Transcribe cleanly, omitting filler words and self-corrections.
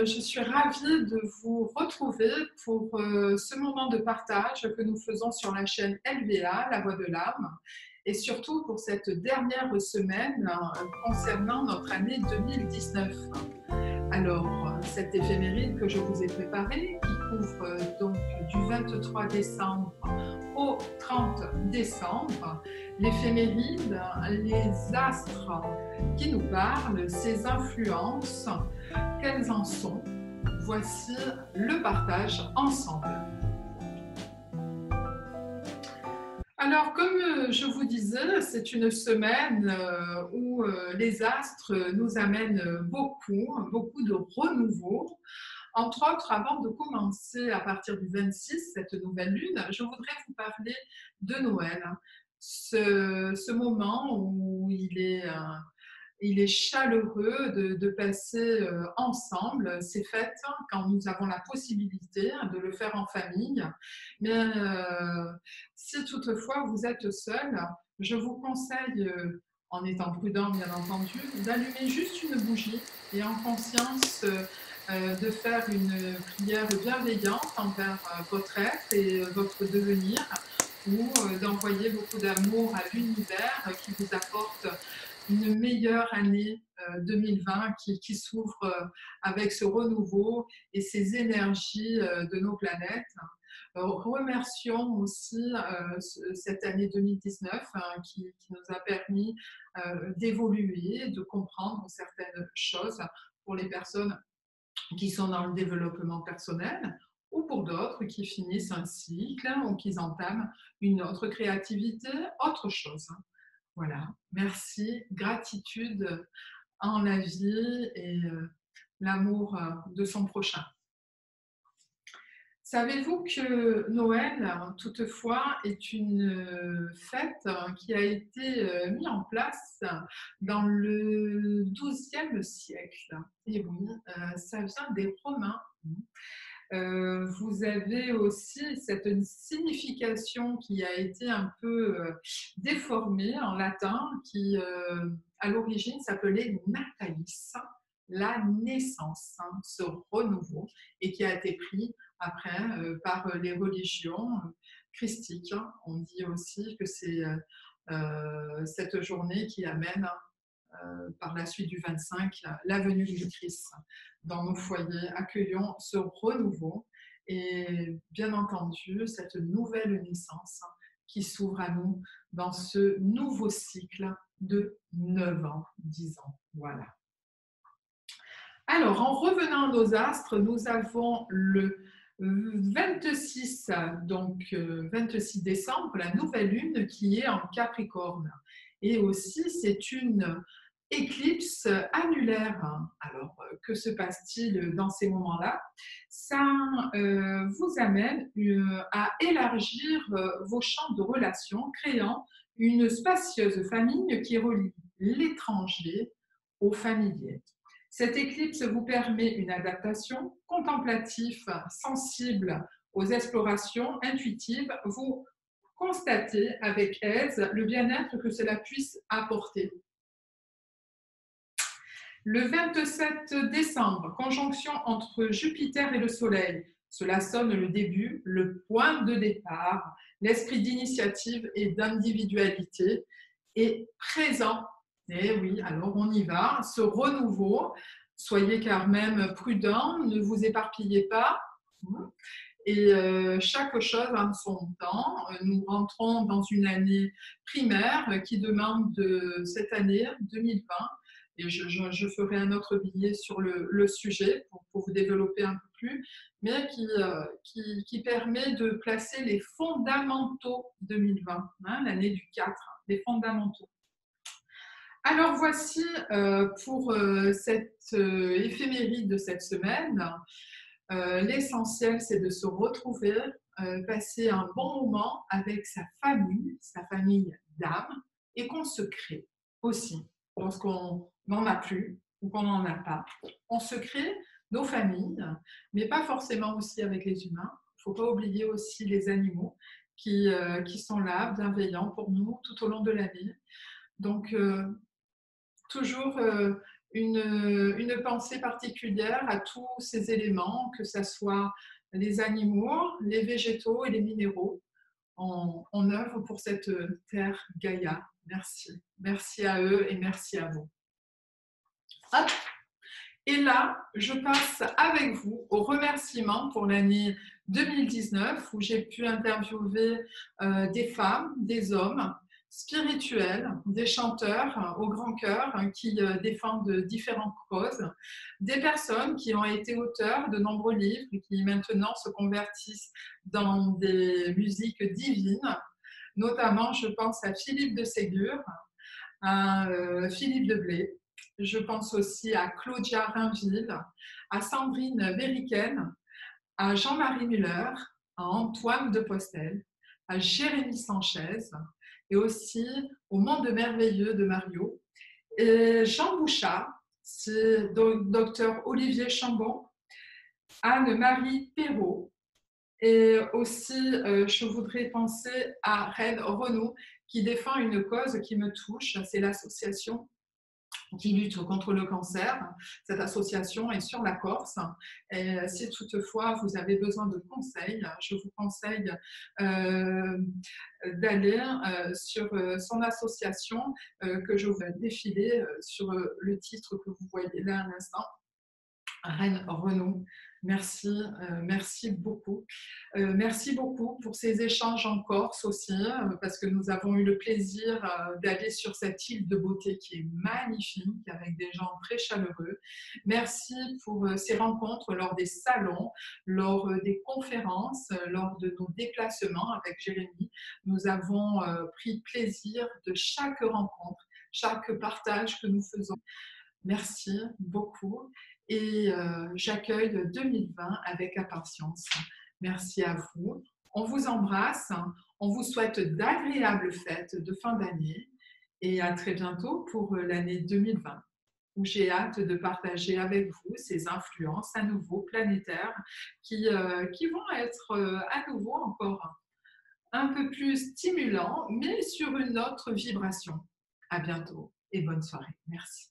je suis ravie de vous retrouver pour ce moment de partage que nous faisons sur la chaîne LVA, La Voix de l'âme, et surtout pour cette dernière semaine concernant notre année 2019. Alors, cette éphéméride que je vous ai préparée, qui couvre donc du 23 décembre au 30 décembre, l'éphéméride, les astres qui nous parlent, ces influences, quelles en sont? Voici le partage ensemble. Alors, comme je vous disais, c'est une semaine où les astres nous amènent beaucoup de renouveau. Entre autres, avant de commencer à partir du 26, cette nouvelle lune, je voudrais vous parler de Noël. Ce moment où il est chaleureux de passer ensemble ces fêtes quand nous avons la possibilité de le faire en famille. Mais si toutefois vous êtes seul, je vous conseille, en étant prudent bien entendu, d'allumer juste une bougie et en conscience de faire une prière bienveillante envers votre être et votre devenir, ou d'envoyer beaucoup d'amour à l'univers qui vous apporte une meilleure année 2020 qui s'ouvre avec ce renouveau et ces énergies de nos planètes. Remercions aussi cette année 2019 qui nous a permis d'évoluer, de comprendre certaines choses pour les personnes qui sont dans le développement personnel ou pour d'autres qui finissent un cycle ou qui entament une autre créativité, autre chose. Voilà, merci, gratitude en la vie et l'amour de son prochain. Savez-vous que Noël, toutefois, est une fête qui a été mise en place dans le XIIe siècle? Et oui, ça vient des Romains. Vous avez aussi cette signification qui a été un peu déformée en latin, qui à l'origine s'appelait natalis, la naissance, ce renouveau, et qui a été pris après par les religions christiques. On dit aussi que c'est cette journée qui amène par la suite du 25, la venue du Christ dans nos foyers. Accueillons ce renouveau et bien entendu cette nouvelle naissance qui s'ouvre à nous dans ce nouveau cycle de 9 ans, 10 ans. Voilà. Alors, en revenant à nos astres, nous avons le 26, donc 26 décembre, la nouvelle lune qui est en Capricorne. Et aussi, c'est une éclipse annulaire. Alors, que se passe-t-il dans ces moments-là? Ça vous amène à élargir vos champs de relations, créant une spacieuse famille qui relie l'étranger au familier. Cette éclipse vous permet une adaptation contemplative, sensible aux explorations intuitives. Vous constatez avec aise le bien-être que cela puisse apporter. Le 27 décembre, conjonction entre Jupiter et le Soleil. Cela sonne le début, le point de départ. L'esprit d'initiative et d'individualité est présent. Et oui, alors on y va. Ce renouveau, soyez quand même prudents, ne vous éparpillez pas. Et chaque chose a son temps. Nous rentrons dans une année primaire qui demande cette année 2020. Et je ferai un autre billet sur le sujet pour vous développer un peu plus, mais qui permet de placer les fondamentaux 2020, l'année du 4, les fondamentaux. Alors voici pour cette éphéméride de cette semaine. L'essentiel, c'est de se retrouver, passer un bon moment avec sa famille d'âme, et qu'on se crée aussi. Lorsqu'on n'en a plus ou qu'on n'en a pas, on se crée nos familles, mais pas forcément aussi avec les humains. Il ne faut pas oublier aussi les animaux qui sont là, bienveillants pour nous tout au long de l'année. Donc, toujours une pensée particulière à tous ces éléments, que ce soit les animaux, les végétaux et les minéraux. On œuvre pour cette terre Gaïa. Merci. Merci à eux et merci à vous. Hop. Et là, je passe avec vous aux remerciements pour l'année 2019 où j'ai pu interviewer des femmes, des hommes spirituels, des chanteurs au grand cœur qui défendent différentes causes, des personnes qui ont été auteurs de nombreux livres et qui maintenant se convertissent dans des musiques divines. Notamment, je pense à Philippe de Ségur, à Philippe de Blé. Je pense aussi à Claudia Rainville, à Sandrine Bériken, à Jean-Marie Muller, à Antoine de Postel, à Jérémy Sanchez et aussi au Monde merveilleux de Mario. Et Jean Bouchard, c'est docteur Olivier Chambon, Anne-Marie Perrault. Et aussi, je voudrais penser à Reine Renaud, qui défend une cause qui me touche, c'est l'association qui lutte contre le cancer. Cette association est sur la Corse. Et si toutefois vous avez besoin de conseils, je vous conseille d'aller sur son association que je vais défiler sur le titre que vous voyez là à l'instant. Reine Renaud, merci, merci beaucoup. Merci beaucoup pour ces échanges en Corse aussi, parce que nous avons eu le plaisir d'aller sur cette île de beauté qui est magnifique, avec des gens très chaleureux. Merci pour ces rencontres lors des salons, lors des conférences, lors de nos déplacements avec Jérémy. Nous avons pris plaisir de chaque rencontre, chaque partage que nous faisons. Merci beaucoup et j'accueille 2020 avec impatience. Merci à vous. On vous embrasse, on vous souhaite d'agréables fêtes de fin d'année et à très bientôt pour l'année 2020 où j'ai hâte de partager avec vous ces influences à nouveau planétaires qui vont être à nouveau encore un peu plus stimulants mais sur une autre vibration. À bientôt et bonne soirée. Merci.